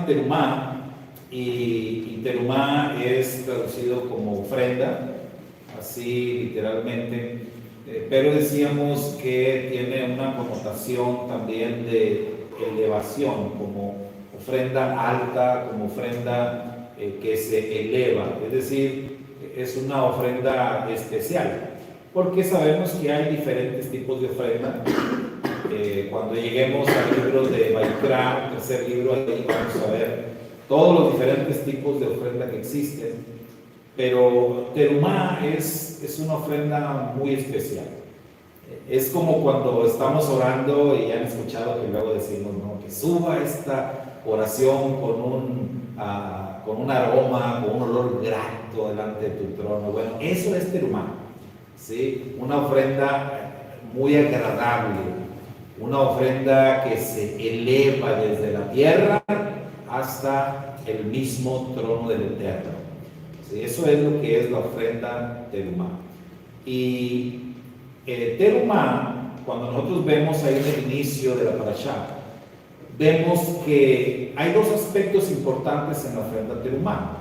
terumá, y terumá es traducido como ofrenda, así literalmente, pero decíamos que tiene una connotación también de elevación, como ofrenda alta, como ofrenda que se eleva, es decir, es una ofrenda especial, porque sabemos que hay diferentes tipos de ofrenda. Cuando lleguemos al libro de Vaikra, tercer libro, ahí vamos a ver todos los diferentes tipos de ofrenda que existen, pero terumá es una ofrenda muy especial. Es como cuando estamos orando y han escuchado que luego decimos, ¿no?, que suba esta oración con un aroma, con un olor grato delante de tu trono. Bueno, eso es terumá, ¿sí? Una ofrenda muy agradable, una ofrenda que se eleva desde la tierra hasta el mismo trono del Eterno. ¿Sí? Eso es lo que es la ofrenda terumá. Y terumá, cuando nosotros vemos ahí en el inicio de la parashá, vemos que hay dos aspectos importantes en la ofrenda terumá.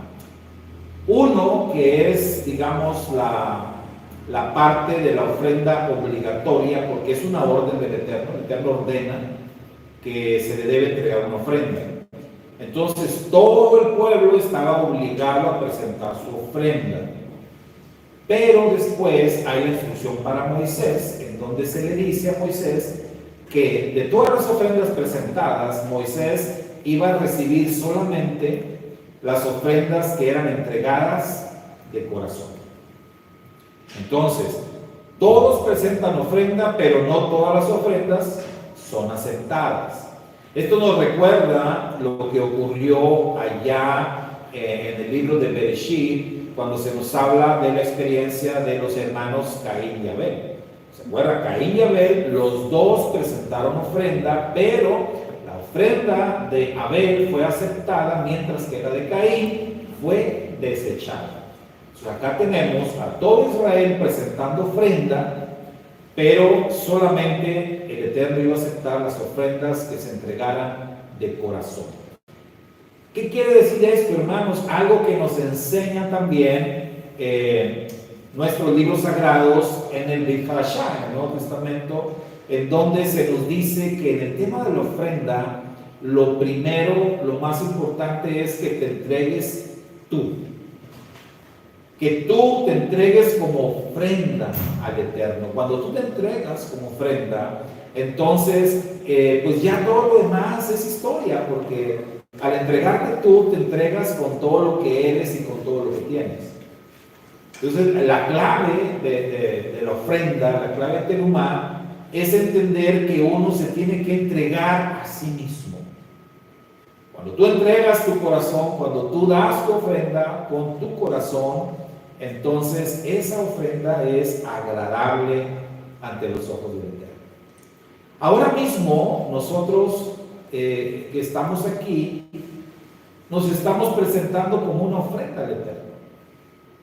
Uno que es, digamos, la parte de la ofrenda obligatoria, porque es una orden del Eterno. El Eterno ordena que se le debe entregar una ofrenda. Entonces todo el pueblo estaba obligado a presentar su ofrenda. Pero después hay la instrucción para Moisés, en donde se le dice a Moisés que de todas las ofrendas presentadas, Moisés iba a recibir solamente las ofrendas que eran entregadas de corazón. Entonces, todos presentan ofrenda, pero no todas las ofrendas son aceptadas. Esto nos recuerda lo que ocurrió allá en el libro de Bereshit, cuando se nos habla de la experiencia de los hermanos Caín y Abel. ¿Se acuerdan? Caín y Abel, los dos presentaron ofrenda, pero la ofrenda de Abel fue aceptada, mientras que la de Caín fue desechada. Acá tenemos a todo Israel presentando ofrenda, pero solamente el Eterno iba a aceptar las ofrendas que se entregaran de corazón. ¿Qué quiere decir esto, hermanos? Algo que nos enseña también nuestros libros sagrados en el Brit Hadashah, en el Nuevo Testamento, en donde se nos dice que en el tema de la ofrenda, lo primero, lo más importante es que te entregues tú. Que tú te entregues como ofrenda al Eterno. Cuando tú te entregas como ofrenda, entonces, pues ya todo lo demás es historia, porque al entregarte tú, te entregas con todo lo que eres y con todo lo que tienes. Entonces, la clave de la ofrenda, la clave de terumá, es entender que uno se tiene que entregar a sí mismo. Cuando tú entregas tu corazón, cuando tú das tu ofrenda con tu corazón, entonces esa ofrenda es agradable ante los ojos del Eterno. Ahora mismo nosotros que estamos aquí, nos estamos presentando como una ofrenda al Eterno.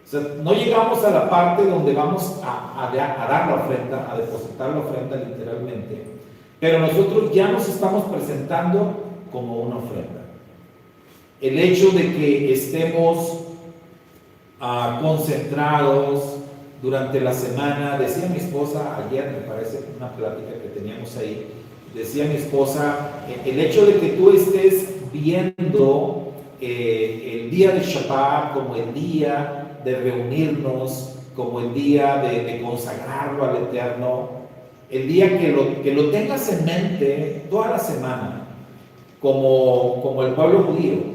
O sea, no llegamos a la parte donde vamos a dar la ofrenda, a depositar la ofrenda literalmente, pero nosotros ya nos estamos presentando como una ofrenda. El hecho de que estemos concentrados durante la semana, decía mi esposa ayer, me parece, una plática que teníamos ahí, decía mi esposa, el hecho de que tú estés viendo el día de Shabbat como el día de reunirnos, como el día de consagrarlo al Eterno, el día que lo tengas en mente toda la semana, como el pueblo judío.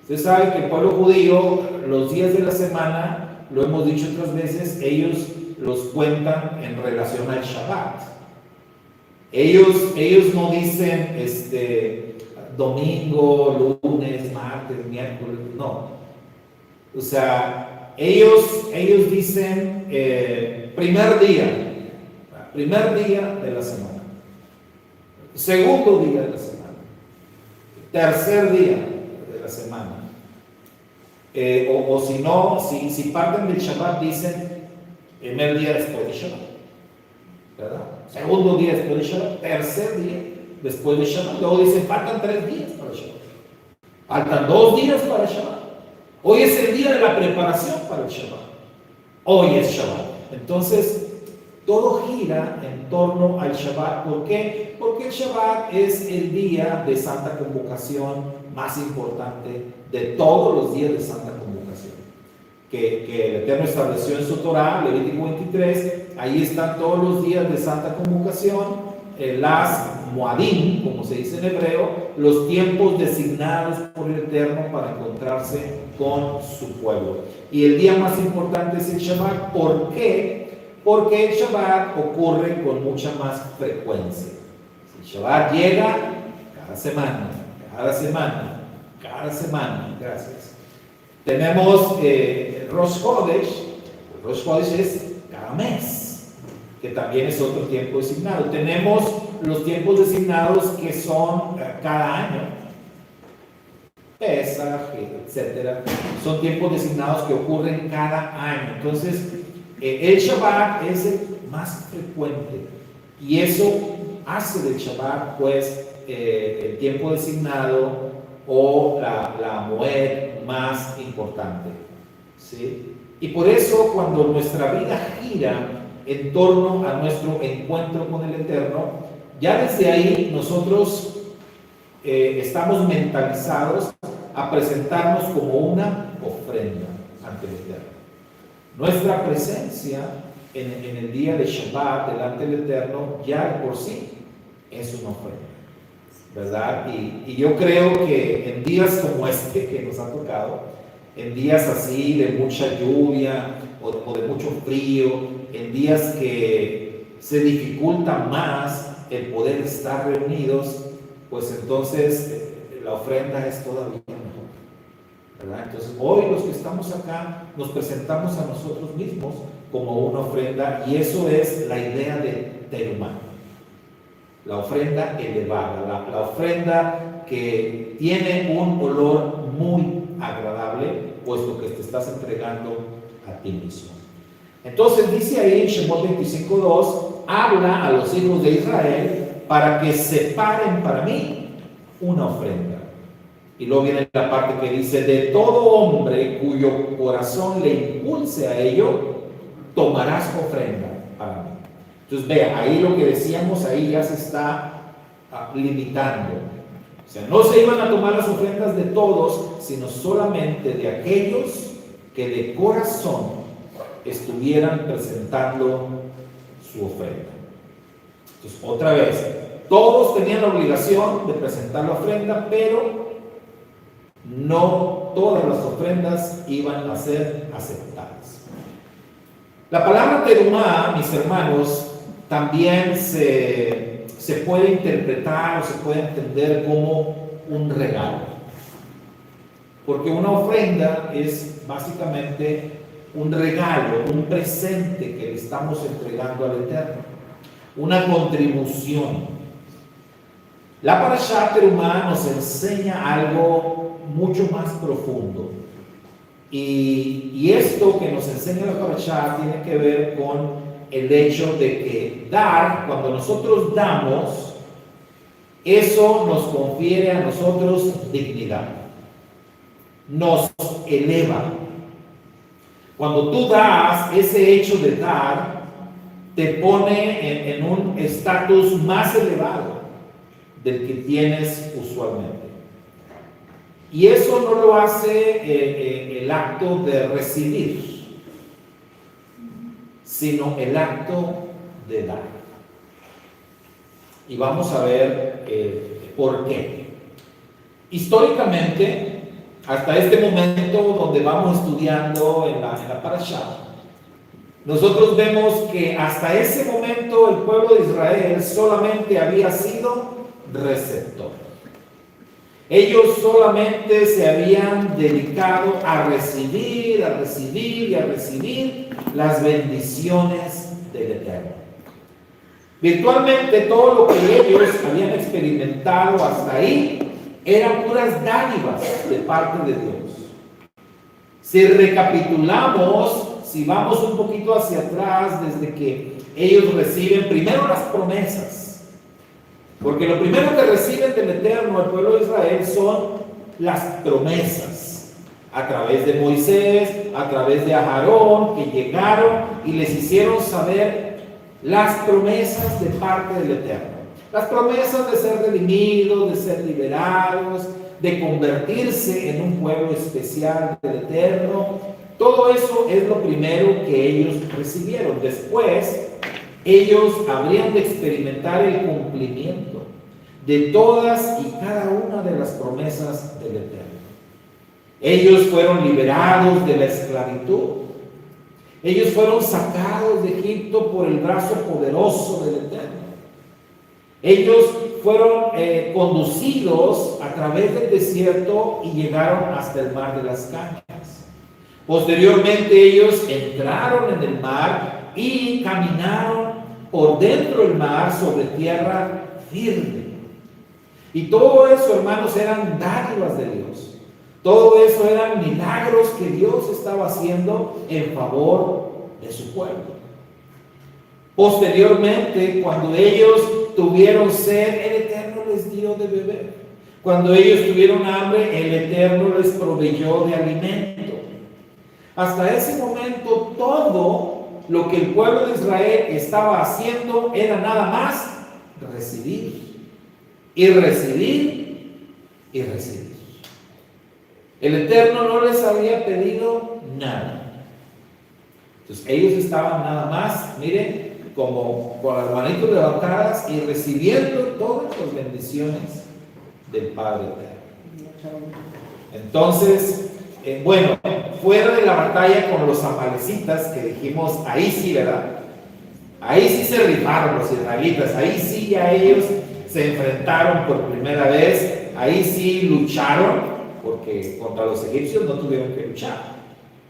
Usted sabe que el pueblo judío, los días de la semana, lo hemos dicho otras veces, ellos los cuentan en relación al Shabbat. Ellos no dicen domingo, lunes, martes, miércoles, no. O sea, ellos dicen primer día de la semana, segundo día de la semana, tercer día de la semana. O si no, si parten del Shabbat, dicen primer día después de Shabbat, ¿verdad? Segundo día después de Shabbat, tercer día después de Shabbat. Luego dicen faltan 3 días para Shabbat. Faltan 2 días para el Shabbat. Hoy es el día de la preparación para el Shabbat. Hoy es Shabbat. Entonces, todo gira en torno al Shabbat. ¿Por qué? Porque el Shabbat es el día de Santa Convocación más importante de todos los días de Santa Convocación. Que el Eterno estableció en su Torah, Levítico 23, ahí están todos los días de Santa Convocación, las Moadim, como se dice en hebreo, los tiempos designados por el Eterno para encontrarse con su pueblo. Y el día más importante es el Shabbat. ¿Por qué? Porque el Shabbat ocurre con mucha más frecuencia. El Shabbat llega cada semana, gracias. Tenemos Rosh Chodesh. Rosh Chodesh es cada mes, que también es otro tiempo designado. Tenemos los tiempos designados que son cada año, Pesach, etcétera. Son tiempos designados que ocurren cada año. Entonces, el Shabbat es el más frecuente y eso hace del Shabbat pues el tiempo designado o la moed más importante, ¿sí? Y por eso cuando nuestra vida gira en torno a nuestro encuentro con el Eterno, ya desde ahí nosotros estamos mentalizados a presentarnos como una ofrenda ante el Eterno. Nuestra presencia en el día de Shabbat delante del Eterno ya de por sí es una ofrenda, ¿verdad? Y yo creo que en días como este que nos ha tocado, en días así de mucha lluvia o de mucho frío, en días que se dificulta más el poder estar reunidos, pues entonces la ofrenda es todavía mejor, ¿verdad? Entonces hoy los que estamos acá nos presentamos a nosotros mismos como una ofrenda y eso es la idea de Terumá, la ofrenda elevada, la ofrenda que tiene un olor muy agradable, puesto que te estás entregando a ti mismo. Entonces dice ahí en Shemot 25:2, habla a los hijos de Israel para que separen para mí una ofrenda. Y luego viene la parte que dice, de todo hombre cuyo corazón le impulse a ello, tomarás ofrenda para mí. Entonces vea, ahí lo que decíamos, ahí ya se está limitando. O sea, no se iban a tomar las ofrendas de todos, sino solamente de aquellos que de corazón estuvieran presentando su ofrenda. Entonces, otra vez, todos tenían la obligación de presentar la ofrenda, pero no todas las ofrendas iban a ser aceptadas. La palabra terumá, mis hermanos, también se puede interpretar o se puede entender como un regalo. Porque una ofrenda es básicamente un regalo, un presente que le estamos entregando al Eterno, una contribución. La Parashá Terumá nos enseña algo mucho más profundo. Y esto que nos enseña la Parashá tiene que ver con el hecho de que dar, cuando nosotros damos, eso nos confiere a nosotros dignidad, nos eleva. Cuando tú das, ese hecho de dar te pone en un estatus más elevado del que tienes usualmente. Y eso no lo hace el acto de recibir, sino el acto de dar. Y vamos a ver por qué. Históricamente, hasta este momento donde vamos estudiando en la Parashá, nosotros vemos que hasta ese momento el pueblo de Israel solamente había sido receptor. Ellos solamente se habían dedicado a recibir las bendiciones del Eterno. Virtualmente todo lo que ellos habían experimentado hasta ahí eran puras dádivas de parte de Dios. Si recapitulamos, si vamos un poquito hacia atrás, desde que ellos reciben primero las promesas, porque lo primero que reciben del Eterno, el pueblo de Israel, son las promesas a través de Moisés, a través de Aarón, que llegaron y les hicieron saber las promesas de parte del Eterno. Las promesas de ser redimidos, de ser liberados, de convertirse en un pueblo especial del Eterno. Todo eso es lo primero que ellos recibieron. Después, ellos habrían de experimentar el cumplimiento de todas y cada una de las promesas del Eterno. Ellos fueron liberados de la esclavitud. Ellos fueron sacados de Egipto por el brazo poderoso del Eterno. Ellos fueron conducidos a través del desierto y llegaron hasta el mar de las Cañas. Posteriormente ellos entraron en el mar y caminaron por dentro del mar sobre tierra firme. Y todo eso, hermanos, eran dádivas de Dios. Todo eso eran milagros que Dios estaba haciendo en favor de su pueblo. Posteriormente, cuando ellos tuvieron sed, el Eterno les dio de beber. Cuando ellos tuvieron hambre, el Eterno les proveyó de alimento. Hasta ese momento, todo lo que el pueblo de Israel estaba haciendo era nada más recibir y recibir y recibir. El Eterno no les había pedido nada. Entonces ellos estaban nada más, miren, como con las manitos levantadas y recibiendo todas las bendiciones del Padre Eterno. Entonces, bueno, fuera de la batalla con los amalecitas, que dijimos, ahí sí, ¿verdad? Ahí sí se rifaron los israelitas, ahí sí ya ellos se enfrentaron por primera vez, ahí sí lucharon, porque contra los egipcios no tuvieron que luchar,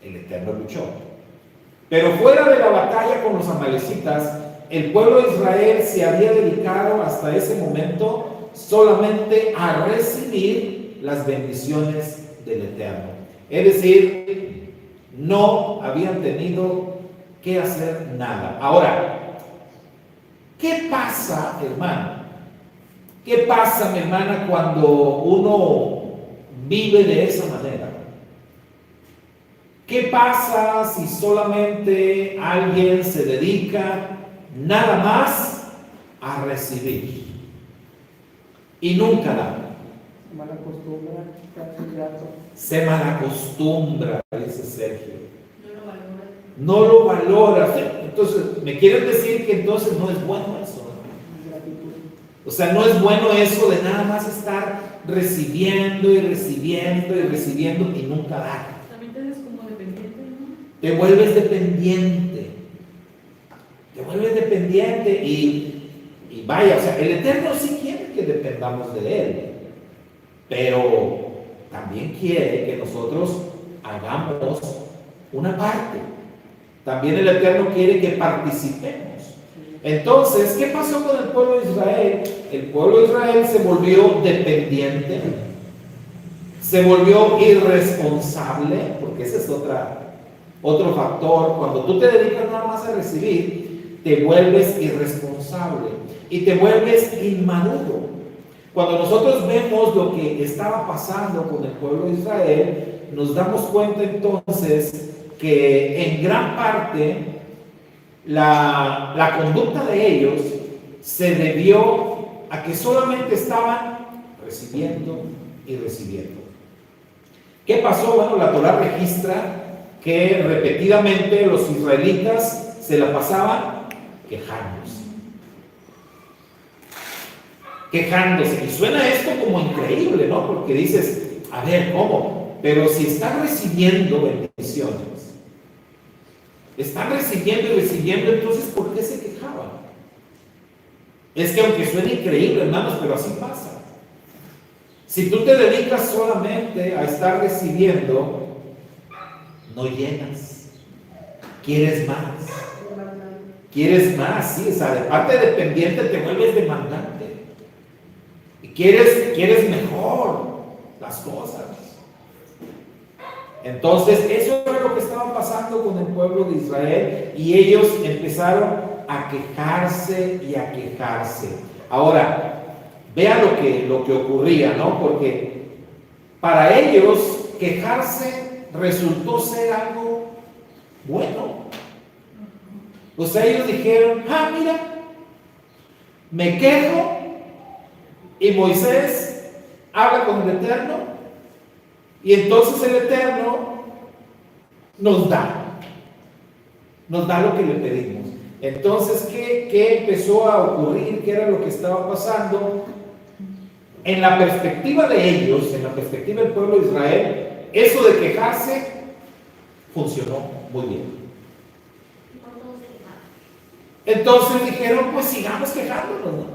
el Eterno luchó. Pero fuera de la batalla con los amalecitas, el pueblo de Israel se había dedicado hasta ese momento solamente a recibir las bendiciones del Eterno. Es decir, no habían tenido que hacer nada. Ahora, ¿qué pasa, hermano? ¿Qué pasa, mi hermana, cuando uno vive de esa manera? ¿Qué pasa si solamente alguien se dedica nada más a recibir y nunca da? Se malacostumbra, dice Sergio. No lo valora. Entonces, ¿me quieren decir que entonces no es bueno eso? O sea, no es bueno eso de nada más estar recibiendo y recibiendo y recibiendo y nunca dar. También te ves como dependiente, ¿no? Te vuelves dependiente. Te vuelves dependiente y vaya, o sea, el Eterno sí quiere que dependamos de Él, pero también quiere que nosotros hagamos una parte. También el Eterno quiere que participemos. Entonces, ¿qué pasó con el pueblo de Israel? El pueblo de Israel se volvió dependiente, se volvió irresponsable, porque ese es otro factor. Cuando tú te dedicas nada más a recibir, te vuelves irresponsable y te vuelves inmaduro. Cuando nosotros vemos lo que estaba pasando con el pueblo de Israel, nos damos cuenta entonces que en gran parte la conducta de ellos se debió a que solamente estaban recibiendo y recibiendo. ¿Qué pasó? Bueno, la Torá registra que repetidamente los israelitas se la pasaban quejándose. Y suena esto como increíble, ¿no? Porque dices, a ver, ¿cómo? Pero si están recibiendo bendiciones, están recibiendo y recibiendo, entonces, ¿por qué se quejaban? Es que aunque suene increíble, hermanos, pero así pasa. Si tú te dedicas solamente a estar recibiendo, no llenas. Quieres más. Quieres más, sí. O sea, de parte dependiente te vuelves demandante. Y quieres mejor las cosas. Entonces, eso es lo que estaba pasando con el pueblo de Israel y ellos empezaron a quejarse y a quejarse. Ahora, vea lo que ocurría, ¿no? Porque para ellos quejarse resultó ser algo bueno. O sea, ellos dijeron, mira, me quejo y Moisés habla con el Eterno y entonces el Eterno nos da lo que le pedimos. Entonces, ¿qué empezó a ocurrir? ¿Qué era lo que estaba pasando? En la perspectiva de ellos, en la perspectiva del pueblo de Israel, eso de quejarse funcionó muy bien. Entonces dijeron, pues sigamos quejándonos, ¿no?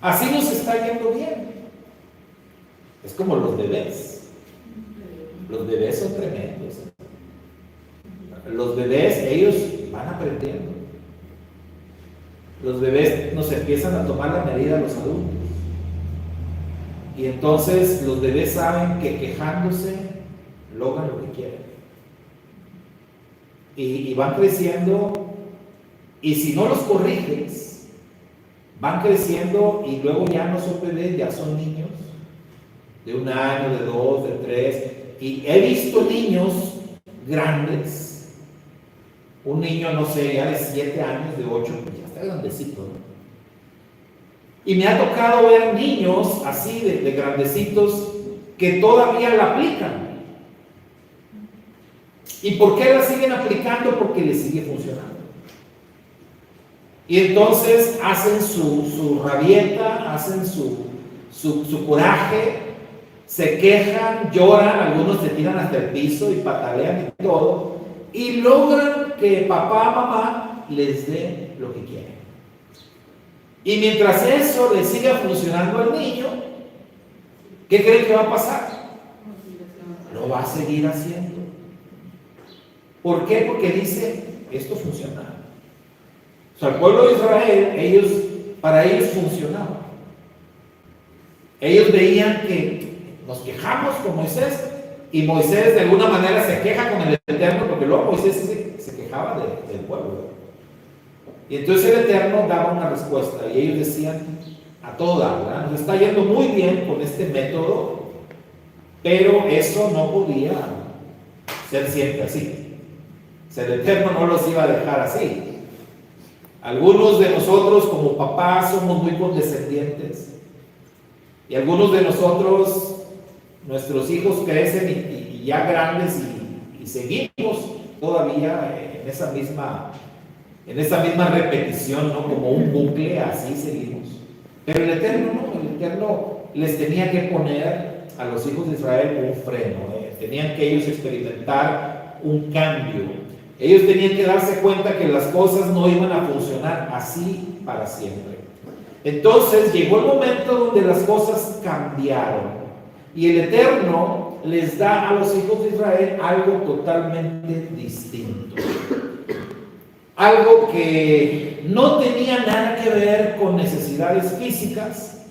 Así nos está yendo bien. Es como los bebés. Los bebés son tremendos. Los bebés, ellos van aprendiendo. Los bebés nos empiezan a tomar la medida a los adultos. Y entonces los bebés saben que quejándose logran lo que quieren. Y van creciendo. Y si no los corriges, van creciendo y luego ya no son bebés, ya son niños. De 1 año, de 2, de 3. Y he visto niños grandes. Un niño, no sé, ya de 7 años, de 8, pues ya está grandecito, ¿no? Y me ha tocado ver niños así de grandecitos que todavía la aplican. ¿Y por qué la siguen aplicando? Porque les sigue funcionando. Y entonces hacen su rabieta, hacen su coraje, se quejan, lloran, algunos se tiran hasta el piso y patalean y todo, y logran que papá, mamá les dé lo que quieren. Y mientras eso le siga funcionando al niño, ¿qué creen que va a pasar? Lo va a seguir haciendo. ¿Por qué? Porque dice, esto funciona. O sea, el pueblo de Israel, para ellos funcionaba. Ellos veían que nos quejamos con Moisés, y Moisés de alguna manera se queja con el Eterno, porque luego Moisés se quejaba del pueblo. Y entonces el Eterno daba una respuesta, y ellos decían, a todo dar, ¿verdad? Nos está yendo muy bien con este método, pero eso no podía ser siempre así. O sea, el Eterno no los iba a dejar así. Algunos de nosotros como papás somos muy condescendientes, y algunos de nosotros, nuestros hijos crecen y ya grandes y seguimos todavía en esa misma repetición, ¿no? Como un bucle, así seguimos. Pero el Eterno no, el Eterno les tenía que poner a los hijos de Israel un freno, tenían que ellos experimentar un cambio. Ellos tenían que darse cuenta que las cosas no iban a funcionar así para siempre. Entonces llegó el momento donde las cosas cambiaron y el Eterno les da a los hijos de Israel algo totalmente distinto. Algo que no tenía nada que ver con necesidades físicas,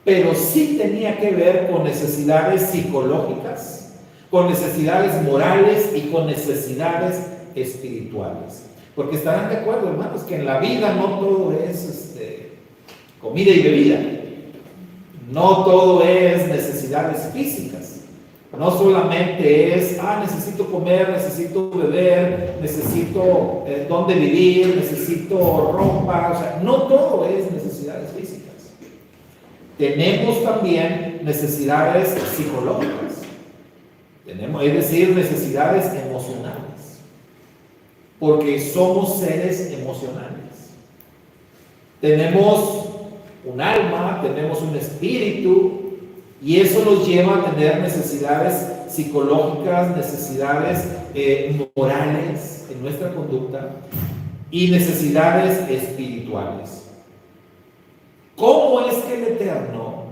pero sí tenía que ver con necesidades psicológicas, con necesidades morales y con necesidades espirituales. Porque estarán de acuerdo, hermanos, que en la vida no todo es comida y bebida, no todo es necesidades físicas, no solamente es necesito comer, necesito beber, necesito dónde vivir, necesito ropa, o sea, no todo es necesidades físicas. Tenemos también necesidades psicológicas, es decir, necesidades emocionales, porque somos seres emocionales. Tenemos un alma, tenemos un espíritu, y eso nos lleva a tener necesidades psicológicas, necesidades morales en nuestra conducta y necesidades espirituales. ¿Cómo es que el Eterno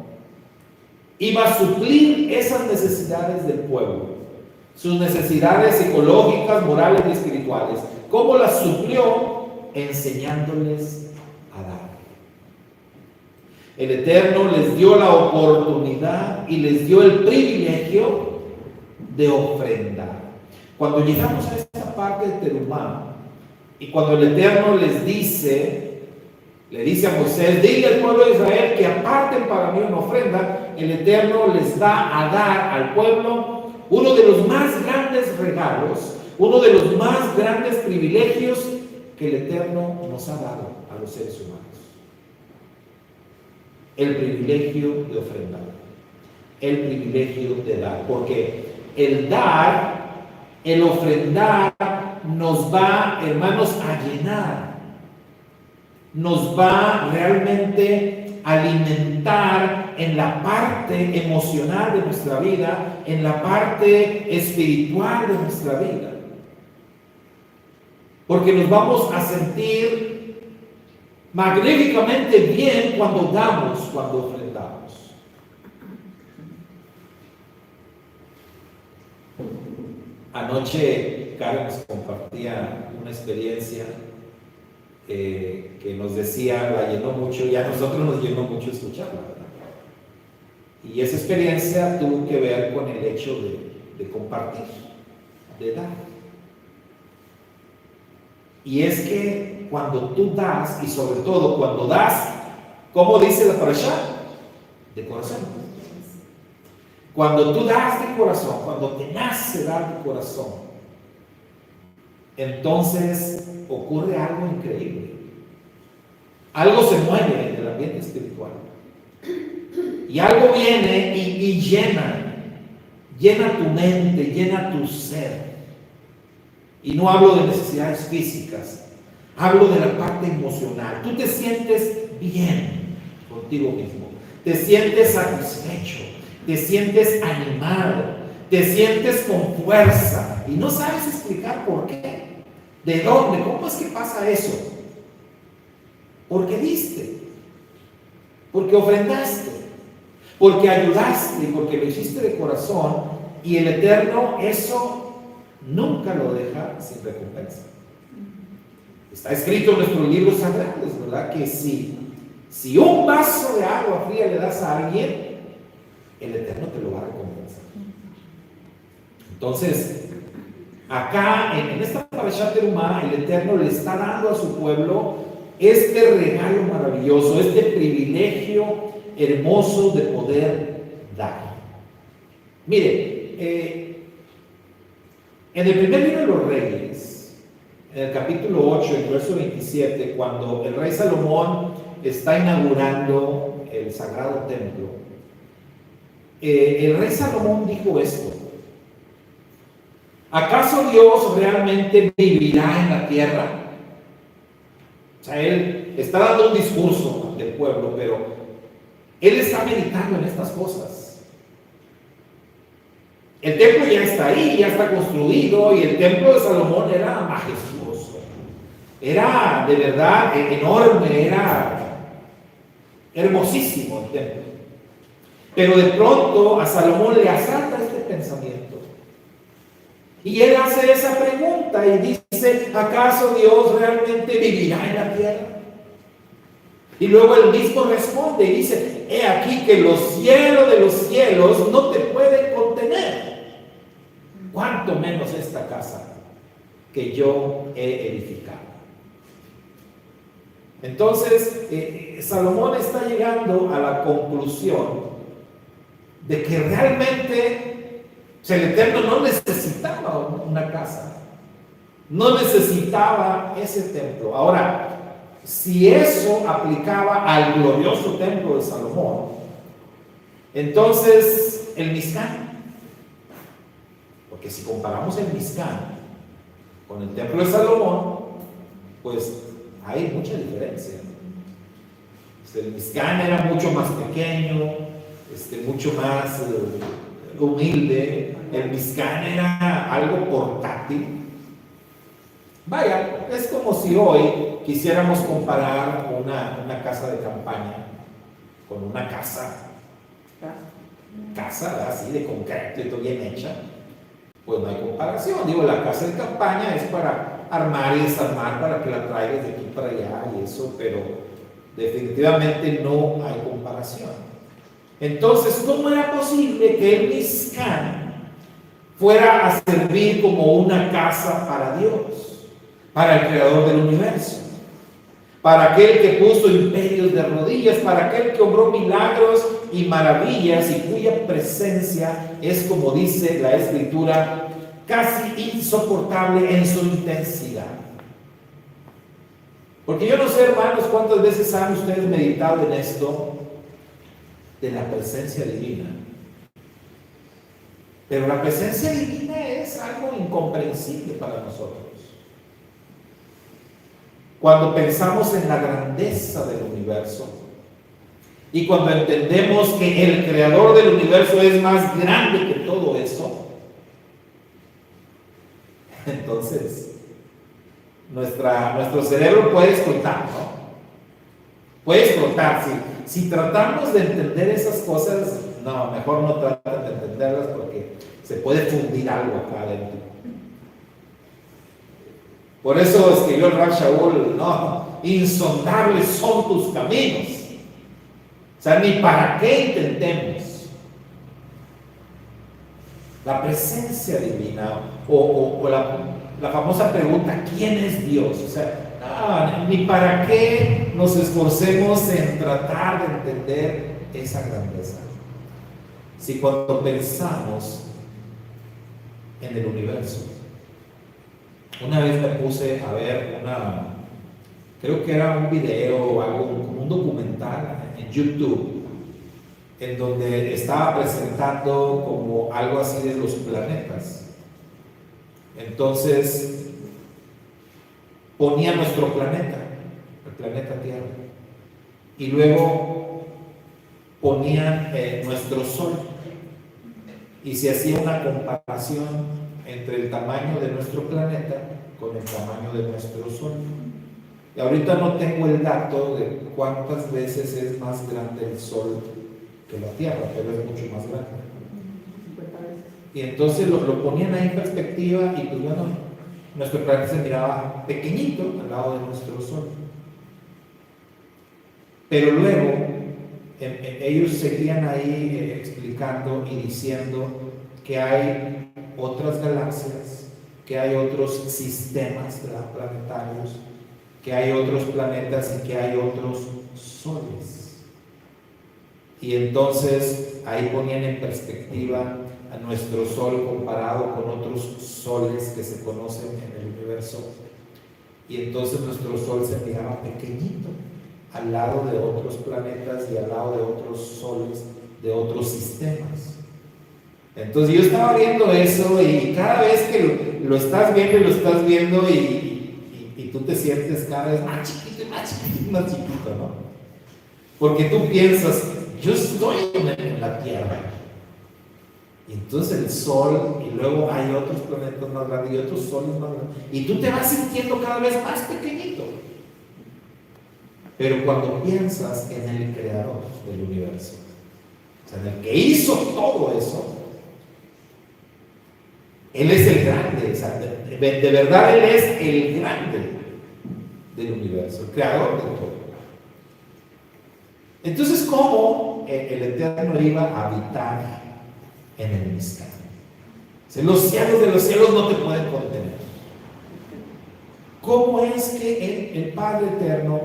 iba a suplir esas necesidades del pueblo? Sus necesidades psicológicas, morales y espirituales. ¿Cómo las suplió? Enseñándoles a dar. El Eterno les dio la oportunidad y les dio el privilegio de ofrendar. Cuando llegamos a esta parte de Terumá, y cuando el Eterno les dice Le dice a Moisés: dile al pueblo de Israel que aparten para mí una ofrenda. El Eterno les va a dar al pueblo uno de los más grandes regalos, uno de los más grandes privilegios que el Eterno nos ha dado a los seres humanos. El privilegio de ofrendar, el privilegio de dar, porque el dar, el ofrendar nos va, hermanos, a llenar, nos va realmente a alimentar en la parte emocional de nuestra vida, en la parte espiritual de nuestra vida, porque nos vamos a sentir magníficamente bien cuando damos, cuando ofrendamos. Anoche Karen nos compartía una experiencia que nos decía, la llenó mucho, y a nosotros nos llenó mucho escucharla, ¿verdad? Y esa experiencia tuvo que ver con el hecho de compartir, de dar. Y es que cuando tú das, y sobre todo cuando das, ¿cómo dice la parashá? De corazón. Cuando tú das de corazón, cuando te nace dar de corazón, entonces ocurre algo increíble. Algo se mueve en el ambiente espiritual. Y algo viene y llena tu mente, llena tu ser. Y no hablo de necesidades físicas, hablo de la parte emocional. Tú te sientes bien contigo mismo, te sientes satisfecho, te sientes animado, te sientes con fuerza y no sabes explicar por qué, de dónde, cómo es que pasa eso. Porque diste, porque ofrendaste, porque ayudaste, porque lo hiciste de corazón, y el Eterno eso nunca lo deja sin recompensa. Está escrito en nuestros libros sagrados, ¿verdad? Que si un vaso de agua fría le das a alguien, el Eterno te lo va a recompensar. Entonces, acá en esta parashá Terumá, el Eterno le está dando a su pueblo este regalo maravilloso, este privilegio hermoso de poder dar. Mire, en el primer libro de los Reyes, en el capítulo 8, el verso 27, cuando el rey Salomón está inaugurando el sagrado templo, el rey Salomón dijo esto: ¿acaso Dios realmente vivirá en la tierra? O sea, él está dando un discurso del pueblo, pero él está meditando en estas cosas. El templo ya está ahí, ya está construido, y el templo de Salomón era majestuoso, era de verdad enorme, era hermosísimo el templo. Pero de pronto a Salomón le asalta este pensamiento, y él hace esa pregunta y dice: ¿acaso Dios realmente vivirá en la tierra? Y luego él mismo responde y dice: he aquí que los cielos de los cielos no te pueden contener, cuánto menos esta casa que yo he edificado. Entonces, Salomón está llegando a la conclusión de que realmente el Eterno no necesitaba una casa, no necesitaba ese templo. Ahora, si eso aplicaba al glorioso templo de Salomón, entonces el Mizcán, porque si comparamos el Mizcán con el templo de Salomón, pues hay mucha diferencia. El Mizcán era mucho más pequeño, mucho más humilde. El Mizcán era algo portátil. Vaya, es como si hoy quisiéramos comparar una casa de campaña con una casa así de concreto y todo bien hecha. Pues no hay comparación. Digo, la casa de campaña es para armar y desarmar, para que la traigas de aquí para allá y eso, pero definitivamente no hay comparación. Entonces, ¿cómo era posible que el Mizcán fuera a servir como una casa para Dios, para el creador del universo? para aquel que puso imperios de rodillas, para aquel que obró milagros y maravillas y cuya presencia es, como dice la Escritura, casi insoportable en su intensidad. Porque yo no sé, hermanos, cuántas veces han ustedes meditado en esto de la presencia divina. Pero la presencia divina es algo incomprensible para nosotros. Cuando pensamos en la grandeza del universo y cuando entendemos que el creador del universo es más grande que todo eso, entonces nuestro cerebro puede explotar, ¿no? Puede explotar. Si tratamos de entender esas cosas, no, mejor no traten de entenderlas porque se puede fundir algo acá adentro. Por eso escribió el Rab Shaul, no, insondables son tus caminos. O sea, ni para qué intentemos. La presencia divina o la famosa pregunta, ¿quién es Dios? O sea, ni para qué nos esforcemos en tratar de entender esa grandeza. Si cuando pensamos en el universo, una vez me puse a ver creo que era un video o algo, como un documental en YouTube, en donde estaba presentando como algo así de los planetas. Entonces, ponía nuestro planeta, el planeta Tierra, y luego ponían nuestro Sol, y se hacía una comparación entre el tamaño de nuestro planeta con el tamaño de nuestro Sol. Y ahorita no tengo el dato de cuántas veces es más grande el Sol que la Tierra, pero es mucho más grande. Y entonces lo ponían ahí en perspectiva y pues bueno, nuestro planeta se miraba pequeñito al lado de nuestro Sol. Pero luego ellos seguían ahí explicando y diciendo que hay otras galaxias, que hay otros sistemas planetarios, que hay otros planetas y que hay otros soles. Y entonces ahí ponían en perspectiva a nuestro Sol comparado con otros soles que se conocen en el universo. Y entonces nuestro Sol se miraba pequeñito al lado de otros planetas y al lado de otros soles, de otros sistemas. Entonces yo estaba viendo eso y cada vez que lo estás viendo y lo estás viendo y tú te sientes cada vez más chiquito, más chiquito, ¿no? Porque tú piensas, yo estoy en la Tierra. Y entonces el Sol, y luego hay otros planetas más grandes y otros soles más grandes. Y tú te vas sintiendo cada vez más pequeñito. Pero cuando piensas en el creador del universo, o sea, en el que hizo todo eso, Él es el grande, o sea, de verdad Él es el grande del universo, el creador de todo. Entonces, ¿cómo el Eterno iba a habitar en el Mizkan? O sea, los cielos de los cielos no te pueden contener. ¿Cómo es que el Padre Eterno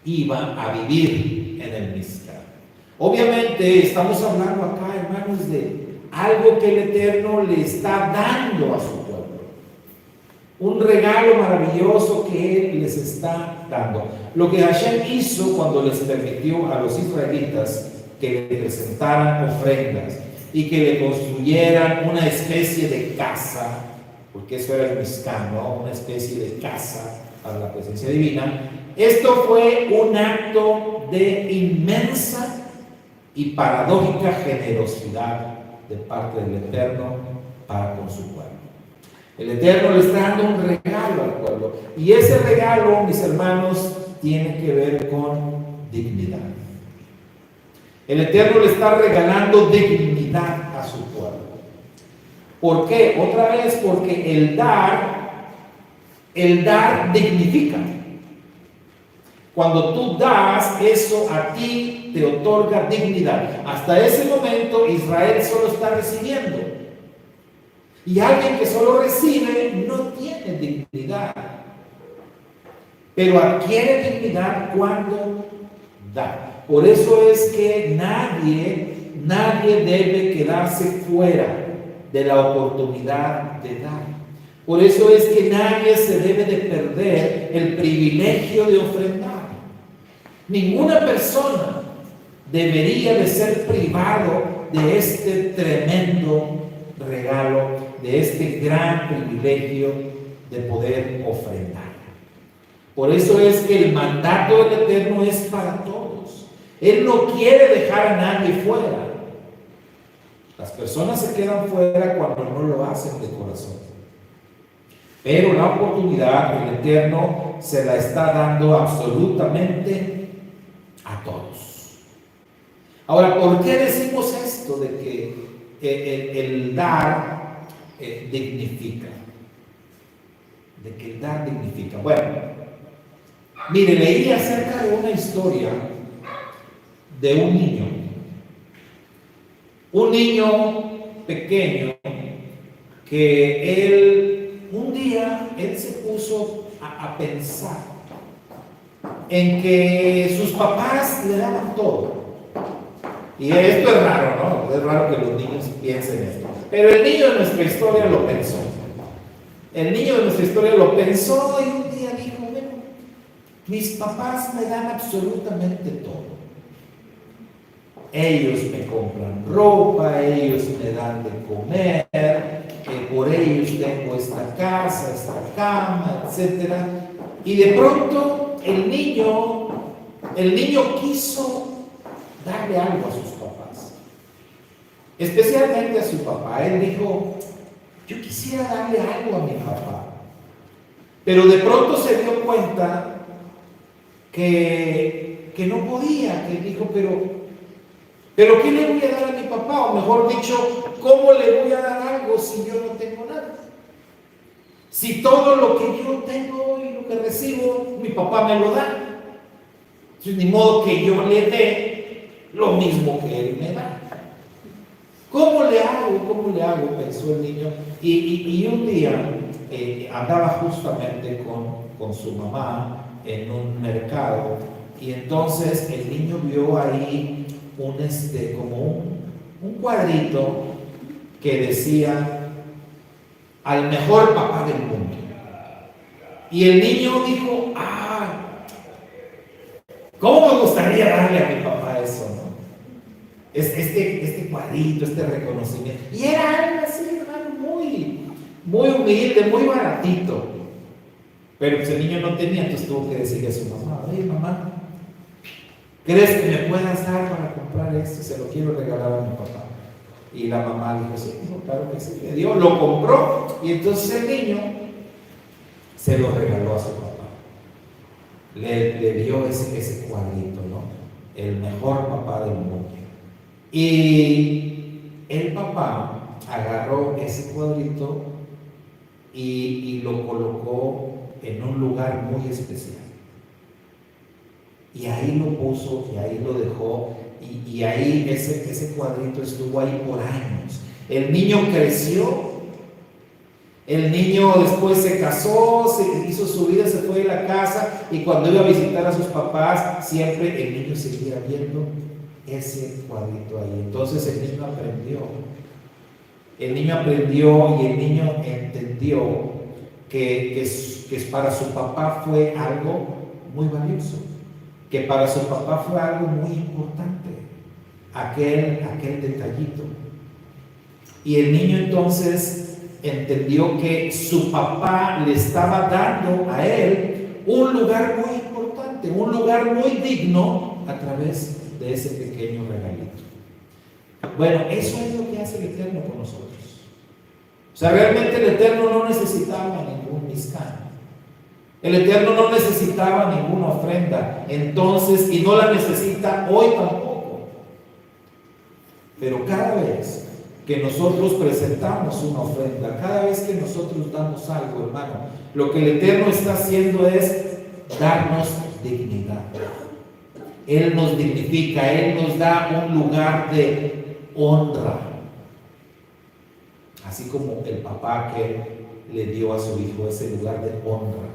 iba a vivir en el Mizkan? Obviamente estamos hablando acá, hermanos, de algo que el Eterno le está dando a su pueblo, un regalo maravilloso que Él les está dando. Lo que Hashem hizo cuando les permitió a los israelitas que le presentaran ofrendas y que le construyeran una especie de casa, porque eso era el Mizkan, ¿no? Una especie de casa para la presencia divina. Esto fue un acto de inmensa y paradójica generosidad de parte del Eterno para con su pueblo. El Eterno le está dando un regalo al pueblo, y ese regalo, mis hermanos, tiene que ver con dignidad. El Eterno le está regalando dignidad a su pueblo. ¿Por qué? Otra vez, porque el dar dignifica. Cuando tú das, eso a ti te otorga dignidad. Hasta ese momento Israel solo está recibiendo. Y alguien que solo recibe no tiene dignidad. pero adquiere dignidad cuando da. Por eso es que nadie debe quedarse fuera de la oportunidad de dar. Por eso es que nadie se debe de perder el privilegio de ofrendar. Ninguna persona debería de ser privado de este tremendo regalo, de este gran privilegio de poder ofrendar. Por eso es que el mandato del Eterno es para todos. Él no quiere dejar a nadie fuera. Las personas se quedan fuera cuando no lo hacen de corazón. Pero la oportunidad, el Eterno se la está dando absolutamente a todos. Ahora, ¿por qué decimos esto de que el dar dignifica? De que el dar dignifica. Bueno, mire, leí acerca de una historia de un niño pequeño, que un día se puso a pensar en que sus papás le daban todo. Y esto es raro, ¿no? Es raro que los niños piensen esto. Pero el niño de nuestra historia lo pensó. El niño de nuestra historia lo pensó y un día dijo, bueno, mis papás me dan absolutamente todo. Ellos me compran ropa, ellos me dan de comer, por ellos tengo esta casa, esta cama, etc. Y de pronto el niño quiso darle algo a sus papás, especialmente a su papá. Él dijo, yo quisiera darle algo a mi papá. Pero de pronto se dio cuenta que no podía, que dijo, pero ¿qué le voy a dar a mi papá? O mejor dicho, ¿cómo le voy a dar algo si yo no tengo nada? Si todo lo que yo tengo y lo que recibo, mi papá me lo da. Entonces, ni modo que yo le dé lo mismo que él me da. ¿Cómo le hago? ¿Cómo le hago? Pensó el niño. Y un día andaba justamente con su mamá en un mercado, y entonces el niño vio ahí como un cuadrito que decía al mejor papá del mundo. Y el niño dijo, ¿cómo me gustaría darle a mi papá eso, no? Este cuadrito, este reconocimiento. Y era algo así, hermano, muy humilde, muy baratito. Pero pues el niño no tenía, entonces tuvo que decirle a su mamá, oye, mamá, ¿crees que me puedas dar para comprar esto? Se lo quiero regalar a mi papá. Y la mamá dijo, sí, claro que sí. Le dio, lo compró, y entonces el niño se lo regaló a su papá. Le dio ese cuadrito, ¿no? El mejor papá del mundo. Y el papá agarró ese cuadrito y lo colocó en un lugar muy especial. Y ahí lo puso, y ahí lo dejó, y ahí ese cuadrito estuvo ahí por años. El niño creció, el niño después se casó, se hizo su vida, se fue de la casa, y cuando iba a visitar a sus papás, siempre el niño seguía viendo ese cuadrito ahí. Entonces el niño aprendió y el niño entendió que para su papá fue algo muy valioso, que para su papá fue algo muy importante, aquel detallito. Y el niño entonces entendió que su papá le estaba dando a él un lugar muy importante, un lugar muy digno a través de ese pequeño regalito. Bueno, eso es lo que hace el Eterno con nosotros. O sea, realmente el Eterno no necesitaba ningún mizcán. El Eterno no necesitaba ninguna ofrenda entonces, y no la necesita hoy tampoco. Pero cada vez que nosotros presentamos una ofrenda, cada vez que nosotros damos algo, hermano, lo que el Eterno está haciendo es darnos dignidad. Él nos dignifica, Él nos da un lugar de honra. Así como el papá que le dio a su hijo ese lugar de honra.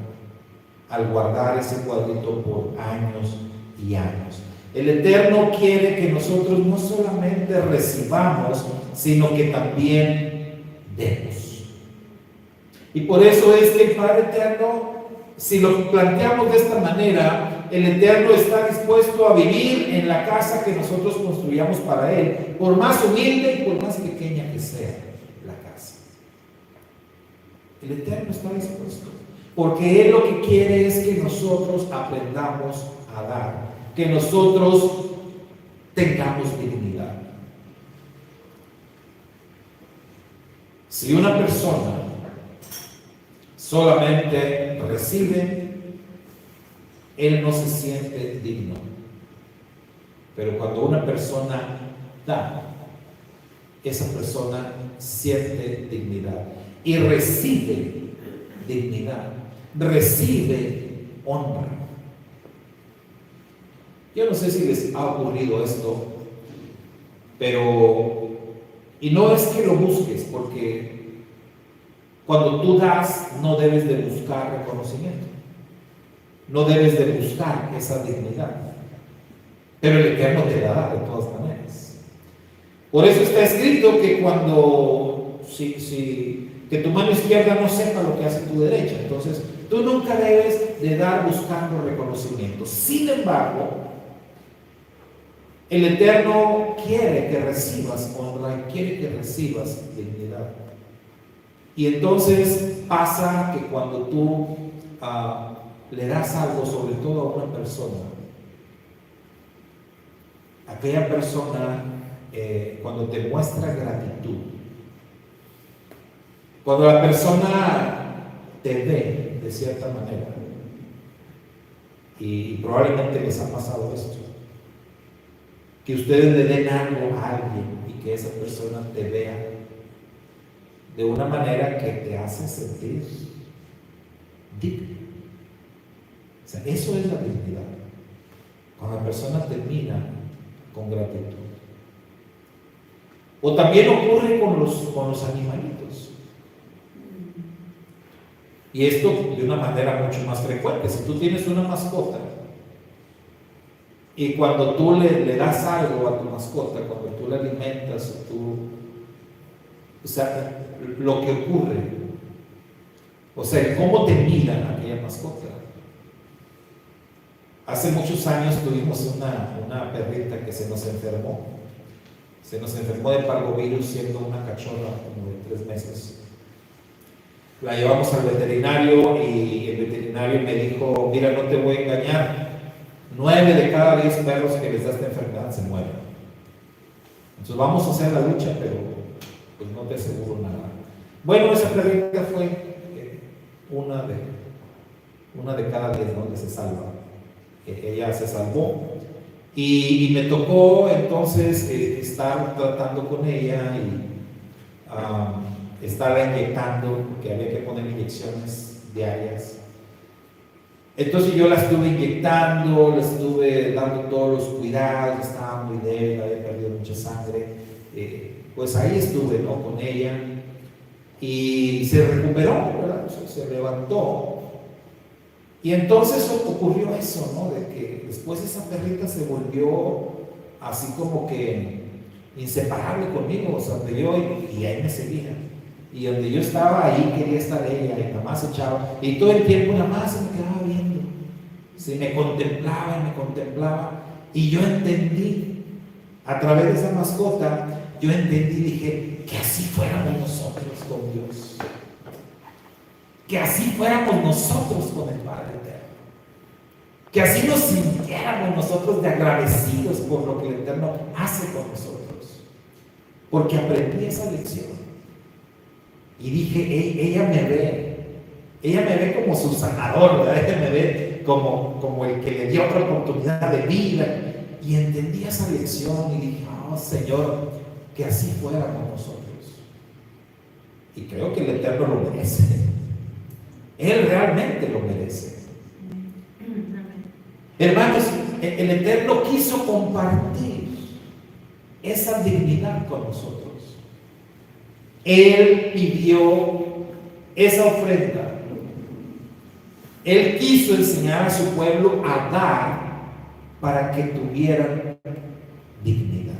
al guardar ese cuadrito por años y años. El Eterno quiere que nosotros no solamente recibamos, sino que también demos. Y por eso es que el Padre Eterno, si lo planteamos de esta manera, el Eterno está dispuesto a vivir en la casa que nosotros construyamos para Él, por más humilde y por más pequeña que sea la casa. El Eterno está dispuesto, porque Él lo que quiere es que nosotros aprendamos a dar, que nosotros tengamos dignidad. Si una persona solamente recibe, él no se siente digno. Pero cuando una persona da, esa persona siente dignidad y recibe dignidad, recibe honra. Yo no sé si les ha ocurrido esto, pero, y no es que lo busques, porque cuando tú das, no debes de buscar reconocimiento, no debes de buscar esa dignidad, pero el Eterno te la da de todas maneras. Por eso está escrito que cuando, que tu mano izquierda no sepa lo que hace tu derecha, entonces tú nunca debes de dar buscando reconocimiento. Sin embargo, el Eterno quiere que recibas honra y quiere que recibas dignidad. Y entonces pasa que cuando tú le das algo, sobre todo a una persona, aquella persona cuando te muestra gratitud, cuando la persona te ve de cierta manera, y probablemente les ha pasado esto, que ustedes le den algo a alguien y que esa persona te vea de una manera que te hace sentir digno. O sea, eso es la dignidad. Cuando la persona te mira con gratitud. O también ocurre con los animalitos. Y esto de una manera mucho más frecuente. Si tú tienes una mascota y cuando tú le das algo a tu mascota, cuando tú la alimentas, o sea, lo que ocurre, o sea, cómo te mira aquella mascota. Hace muchos años tuvimos una perrita que se nos enfermó de parvovirus siendo una cachorra como de 3 meses. La llevamos al veterinario y el veterinario me dijo: mira, no te voy a engañar, 9 de cada 10 perros que les da esta enfermedad se mueren. Entonces vamos a hacer la lucha, pero pues no te aseguro nada. Bueno, esa perrita fue una de cada 10, ¿no?, que se salva. Ella se salvó y me tocó entonces estar tratando con ella y estarla inyectando, porque había que poner inyecciones diarias. Entonces yo la estuve inyectando, le estuve dando todos los cuidados, estaba muy débil, había perdido mucha sangre, pues ahí estuve, ¿no?, con ella, y se recuperó, ¿verdad? Se levantó. Y entonces ocurrió eso, ¿no?, de que después esa perrita se volvió así como que inseparable conmigo, o sea, donde yo, y ahí me seguía, y donde yo estaba, ahí quería estar ella, y nada más se echaba, y todo el tiempo nada más se me quedaba viendo, se me contemplaba, y yo entendí, a través de esa mascota, yo entendí, dije, que así fuéramos nosotros con Dios. Que así fuéramos nosotros con el Padre Eterno, que así nos sintiéramos nosotros de agradecidos por lo que el Eterno hace con nosotros, porque aprendí esa lección y dije, ella me ve como su sanador, ¿verdad? Ella me ve como el que le dio otra oportunidad de vida, y entendí esa lección y dije, oh Señor, que así fuéramos nosotros. Y creo que el Eterno lo merece. Él realmente lo merece. Hermanos, el Eterno quiso compartir esa dignidad con nosotros. Él pidió esa ofrenda Él quiso enseñar a su pueblo a dar para que tuvieran dignidad.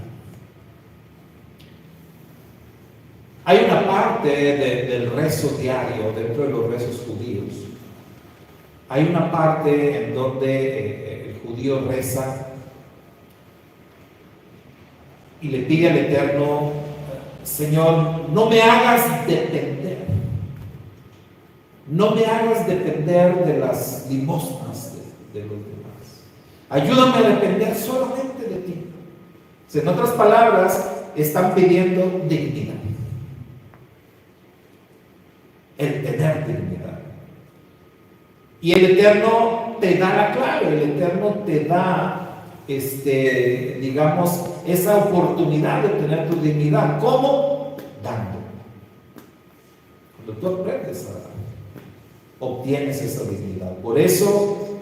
Hay una parte del rezo diario dentro de los rezos judíos. Hay una parte en donde el judío reza y le pide al Eterno: Señor, no me hagas depender. No me hagas depender de las limosnas de los demás. Ayúdame a depender solamente de ti. En otras palabras, están pidiendo dignidad. El tener dignidad. Y el Eterno te da la clave, el Eterno te da, digamos, esa oportunidad de tener tu dignidad. ¿Cómo? Dando. Cuando tú aprendes a dar, obtienes esa dignidad. Por eso,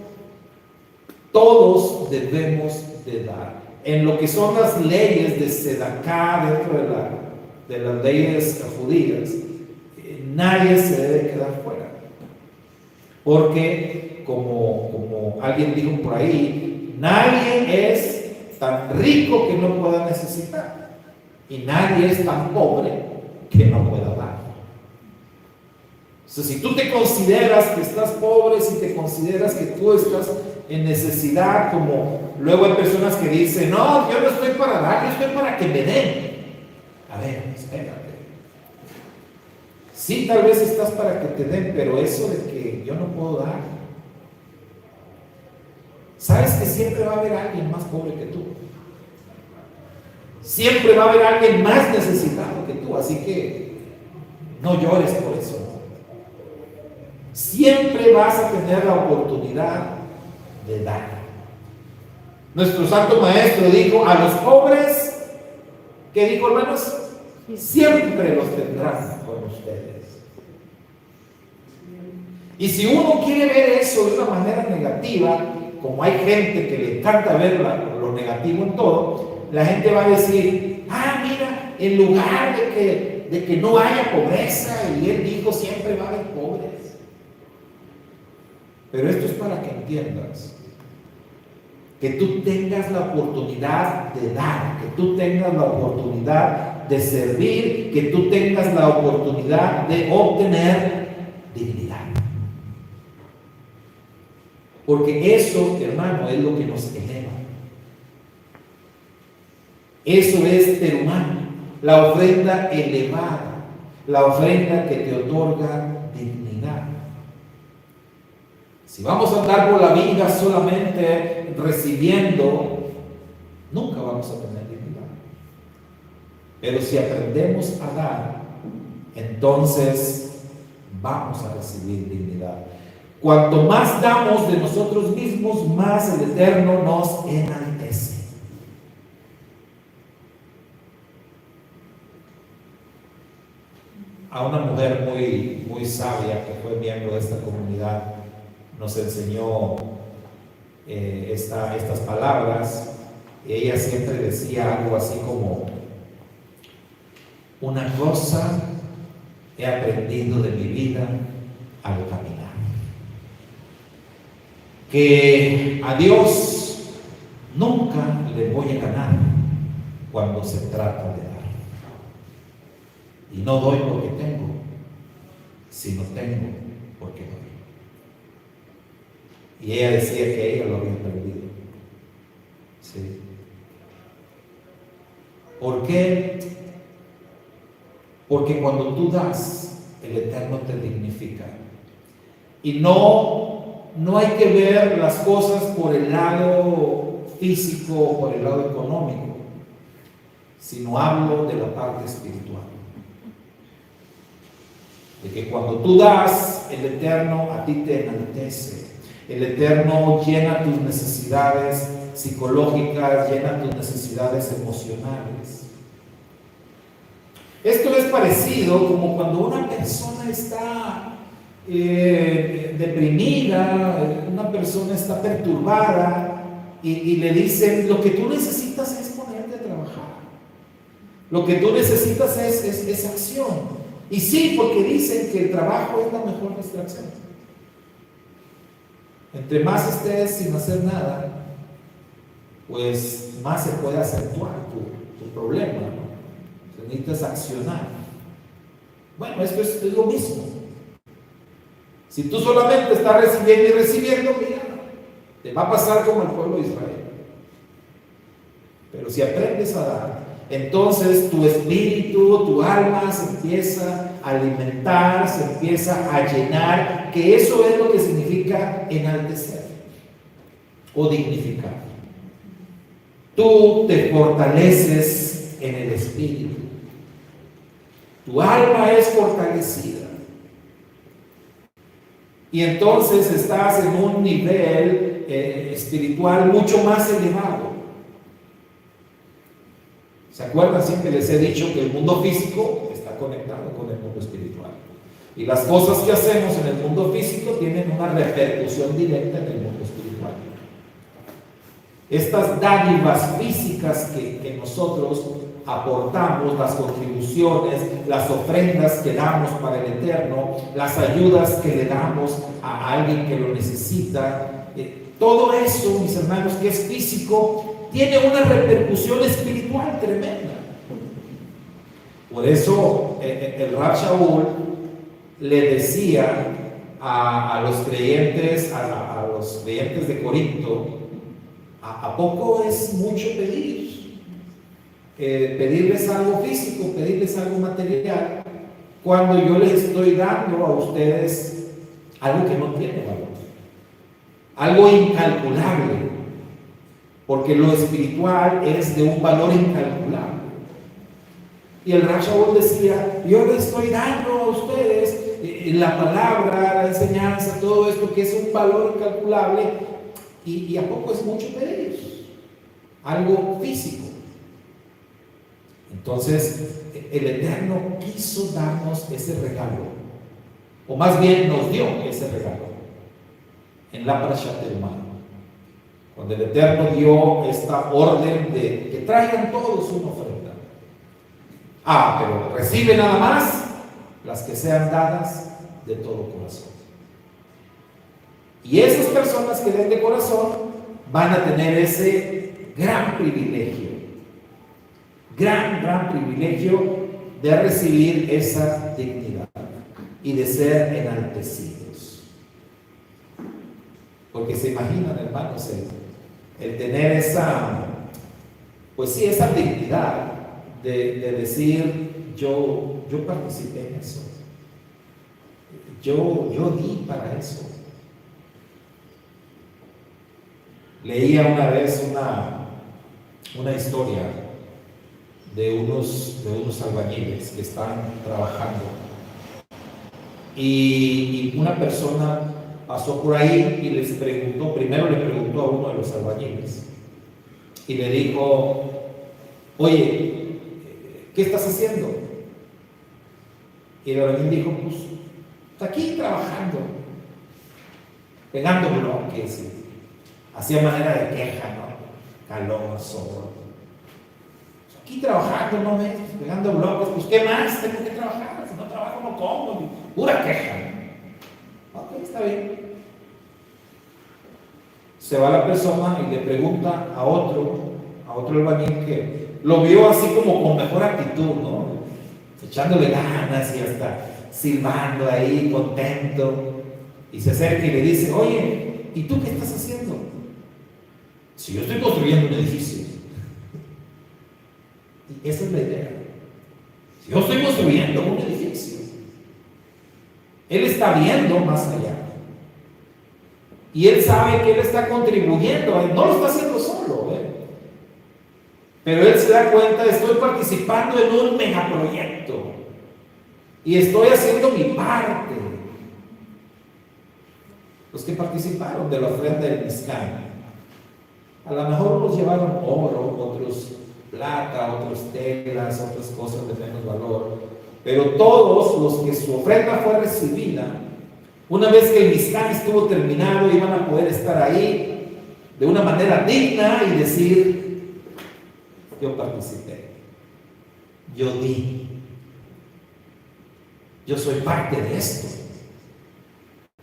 todos debemos de dar. En lo que son las leyes de Sedaká dentro de las leyes judías, nadie se debe quedar fuera. Porque, como alguien dijo por ahí, nadie es tan rico que no pueda necesitar. Y nadie es tan pobre que no pueda dar. O sea, si tú te consideras que estás pobre, si te consideras que tú estás en necesidad, como luego hay personas que dicen: no, yo no estoy para dar, yo estoy para que me den. A ver, espérate. Sí, tal vez estás para que te den, pero eso de que yo no puedo dar, sabes que siempre va a haber alguien más pobre que tú. Siempre va a haber alguien más necesitado que tú, así que no llores por eso. Siempre vas a tener la oportunidad de dar. Nuestro santo maestro dijo: a los pobres, ¿qué dijo, hermanos? Siempre los tendrán con ustedes. Y si uno quiere ver eso de una manera negativa, como hay gente que le encanta ver lo negativo en todo, la gente va a decir: ah, mira, en lugar de que no haya pobreza, y él dijo siempre va a haber pobres. Pero esto es para que entiendas que tú tengas la oportunidad de dar, que tú tengas la oportunidad de servir, que tú tengas la oportunidad de obtener dignidad. Porque eso, hermano, es lo que nos eleva. Eso es ser humano, la ofrenda elevada, la ofrenda que te otorga dignidad. Si vamos a andar por la vida solamente recibiendo, nunca vamos a tener dignidad. Pero si aprendemos a dar, entonces vamos a recibir dignidad. Cuanto más damos de nosotros mismos, más el Eterno nos enaltece. A una mujer muy, muy sabia que fue miembro de esta comunidad, nos enseñó estas palabras. Ella siempre decía algo así como: una cosa he aprendido de mi vida al caminar, que a Dios nunca le voy a ganar cuando se trata de dar. Y no doy porque tengo, sino tengo porque doy. Y ella decía que ella lo había perdido. ¿Sí? ¿Por qué? Porque cuando tú das, el Eterno te dignifica. Y no hay que ver las cosas por el lado físico o por el lado económico, sino hablo de la parte espiritual. De que cuando tú das, el Eterno a ti te enaltece. El Eterno llena tus necesidades psicológicas, llena tus necesidades emocionales. Esto es parecido como cuando una persona está deprimida, una persona está perturbada y le dicen: lo que tú necesitas es ponerte a trabajar. Lo que tú necesitas es acción. Y sí, porque dicen que el trabajo es la mejor distracción. Entre más estés sin hacer nada, pues más se puede acentuar tu problema, ¿no? Necesitas accionar. Bueno, esto es lo mismo. Si tú solamente estás recibiendo y recibiendo, mira, te va a pasar como el pueblo de Israel. Pero si aprendes a dar, entonces tu espíritu, tu alma se empieza a alimentar, se empieza a llenar, que eso es lo que significa enaltecer o dignificar. Tú te fortaleces en el espíritu. Tu alma es fortalecida. Y entonces estás en un nivel espiritual mucho más elevado. ¿Se acuerdan? Siempre les he dicho que el mundo físico está conectado con el mundo espiritual. Y las cosas que hacemos en el mundo físico tienen una repercusión directa en el mundo espiritual. Estas dádivas físicas que nosotros aportamos, las contribuciones, las ofrendas que damos para el Eterno, las ayudas que le damos a alguien que lo necesita, todo eso, mis hermanos, que es físico, tiene una repercusión espiritual tremenda. Por eso el Rab Shaul le decía a los creyentes, a los creyentes de Corinto, ¿a poco es mucho pedir? Pedirles algo físico, pedirles algo material, cuando yo les estoy dando a ustedes algo que no tiene valor, algo incalculable, porque lo espiritual es de un valor incalculable. Y el Rab Shaul decía, yo les estoy dando a ustedes la palabra, la enseñanza, todo esto que es un valor incalculable, y ¿a poco es mucho pedir? Algo físico. Entonces, el Eterno quiso darnos ese regalo, o más bien nos dio ese regalo, en la Parashat Terumah, cuando el Eterno dio esta orden de que traigan todos una ofrenda. Pero recibe nada más las que sean dadas de todo corazón. Y esas personas que den de corazón van a tener ese gran privilegio, gran privilegio de recibir esa dignidad y de ser enaltecidos. Porque se imaginan, hermanos, el tener esa, pues sí, esa dignidad de decir, yo participé en eso, yo di para eso. Leía una vez una historia de unos albañiles que están trabajando, y una persona pasó por ahí y les preguntó, primero le preguntó a uno de los albañiles y le dijo, oye, ¿qué estás haciendo? Y el albañil dijo, pues aquí trabajando, pegando bloques, hacía manera de queja, ¿no? Calor, sol. Aquí trabajando, ¿no ves? Pegando bloques, pues ¿qué más tengo que trabajar? Si no trabajo no como, pura queja. Ok, está bien. Se va la persona y le pregunta a otro albañil que lo vio así como con mejor actitud, ¿no? Echándole ganas y hasta silbando ahí, contento. Y se acerca y le dice, oye, ¿y tú qué estás haciendo? Si yo estoy construyendo un edificio. Y esa es la idea. Si yo estoy construyendo un edificio, él está viendo más allá. Y él sabe que él está contribuyendo, no lo está haciendo solo, pero él se da cuenta, estoy participando en un megaproyecto y estoy haciendo mi parte. Los que participaron de la ofrenda del Mizcán, a lo mejor unos llevaron oro, otros plata, otros telas, otras cosas de menos valor, pero todos los que su ofrenda fue recibida, una vez que el Mizcán estuvo terminado, iban a poder estar ahí de una manera digna y decir, yo participé, yo di, yo soy parte de esto.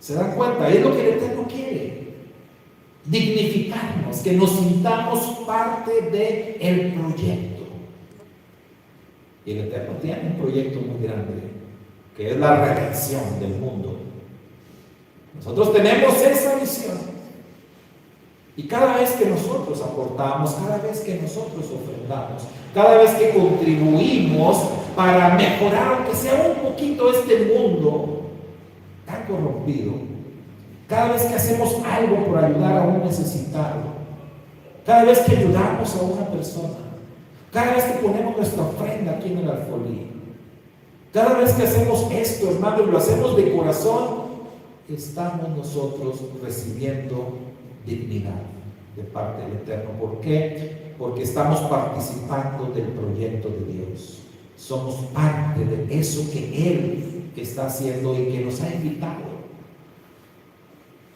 ¿Se dan cuenta? Es lo que el Eterno quiere. dignificarnos, que nos sintamos parte del proyecto. Y el Eterno tiene un proyecto muy grande, que es la redención del mundo. Nosotros tenemos esa visión. Y cada vez que nosotros aportamos, cada vez que nosotros ofrendamos, cada vez que contribuimos para mejorar, aunque sea un poquito este mundo tan corrompido, cada vez que hacemos algo por ayudar a un necesitado, cada vez que ayudamos a una persona, cada vez que ponemos nuestra ofrenda aquí en el alfolí, cada vez que hacemos esto, hermano, y lo hacemos de corazón, estamos nosotros recibiendo dignidad de parte del Eterno. ¿Por qué? Porque estamos participando del proyecto de Dios. Somos parte de eso que Él está haciendo y que nos ha invitado,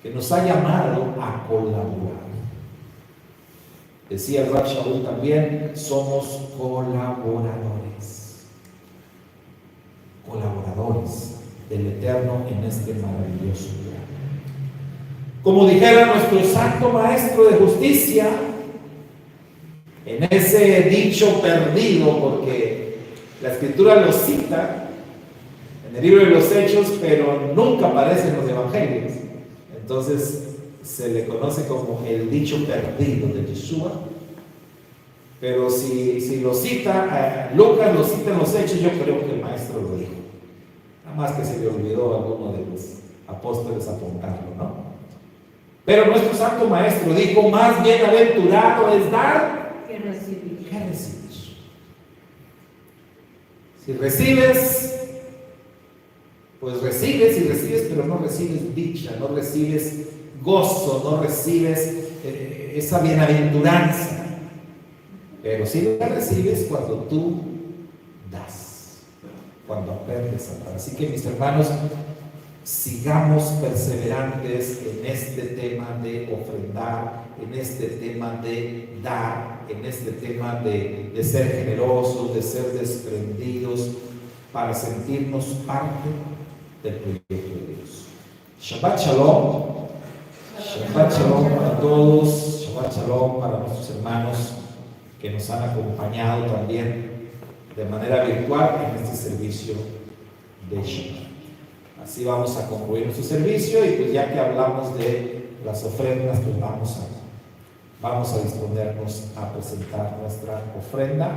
que nos ha llamado a colaborar. Decía el Rab Shaul también, somos colaboradores del Eterno en este maravilloso lugar. Como dijera nuestro Santo Maestro de Justicia, en ese dicho perdido, porque la Escritura lo cita en el libro de los Hechos, pero nunca aparece en los Evangelios. Entonces se le conoce como el dicho perdido de Yeshua. Pero si lo cita, Lucas lo cita en los Hechos, yo creo que el Maestro lo dijo. Nada más que se le olvidó a alguno de los apóstoles apuntarlo, ¿no? Pero nuestro Santo Maestro dijo, más bienaventurado es dar que recibir. que recibir. Si recibes, pues recibes y recibes, pero no recibes dicha, no recibes gozo, no recibes esa bienaventuranza. Pero sí la recibes cuando tú das, cuando aprendes a dar. Así que, mis hermanos, sigamos perseverantes en este tema de ofrendar, en este tema de dar, en este tema de ser generosos, de ser desprendidos, para sentirnos parte del proyecto de Dios. Shabbat Shalom. Shabbat Shalom para todos. Shabbat Shalom para nuestros hermanos que nos han acompañado también de manera virtual en este servicio de Shabbat. Así vamos a concluir nuestro servicio y pues ya que hablamos de las ofrendas, pues vamos a disponernos a presentar nuestra ofrenda.